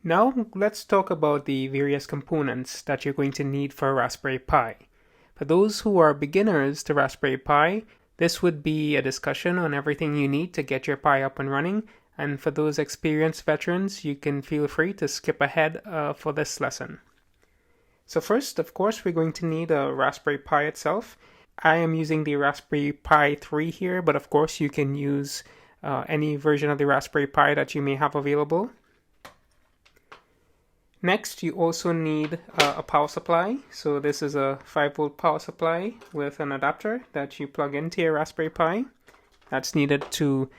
Now let's talk about the various components that you're going to need for a Raspberry Pi. For those who are beginners to Raspberry Pi, this would be a discussion on everything you need to get your Pi up and running, and for those experienced veterans, you can feel free to skip ahead for this lesson. So first, of course, we're going to need a Raspberry Pi itself. I am using the Raspberry Pi 3 here, but of course you can use any version of the Raspberry Pi that you may have available. Next, you also need a power supply. So this is a 5-volt power supply with an adapter that you plug into your Raspberry Pi. That's needed to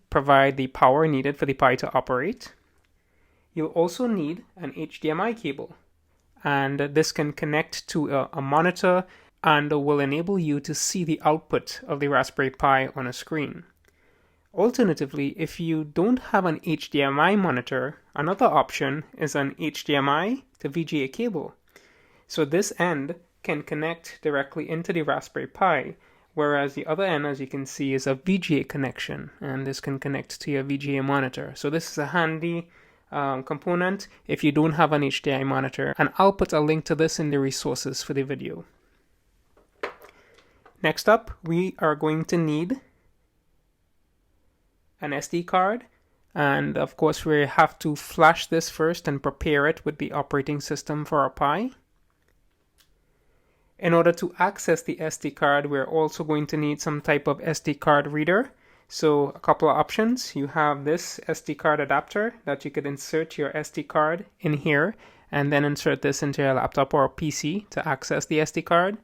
provide the power needed for the Pi to operate. You'll also need an HDMI cable, and this can connect to a monitor and will enable you to see the output of the Raspberry Pi on a screen. Alternatively, if you don't have an HDMI monitor, another option is an HDMI to VGA cable. So this end can connect directly into the Raspberry Pi, whereas the other end, as you can see, is a VGA connection, and this can connect to your VGA monitor. So this is a handy component if you don't have an HDMI monitor, and I'll put a link to this in the resources for the video. Next up, we are going to need an SD card, and of course we have to flash this first and prepare it with the operating system for our Pi. In order to access the SD card, we're also going to need some type of SD card reader. So a couple of options. You have this SD card adapter that you could insert your SD card in here and then insert this into your laptop or PC to access the SD card.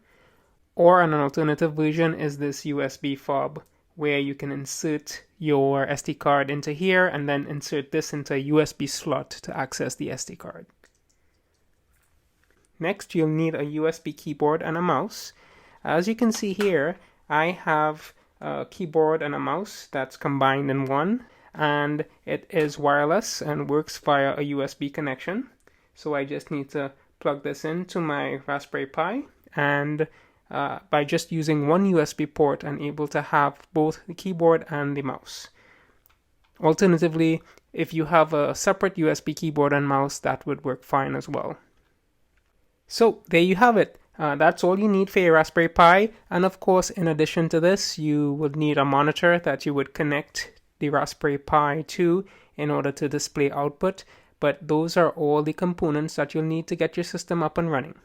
Or an alternative version is this USB fob, where you can insert your SD card into here and then insert this into a USB slot to access the SD card. Next, you'll need a USB keyboard and a mouse. As you can see here, I have a keyboard and a mouse that's combined in one, and it is wireless and works via a USB connection. So I just need to plug this into my Raspberry Pi, and by just using one USB port, I'm able to have both the keyboard and the mouse. Alternatively, if you have a separate USB keyboard and mouse, that would work fine as well. So there you have it. That's all you need for your Raspberry Pi. And of course, in addition to this, you would need a monitor that you would connect the Raspberry Pi to in order to display output. But those are all the components that you'll need to get your system up and running.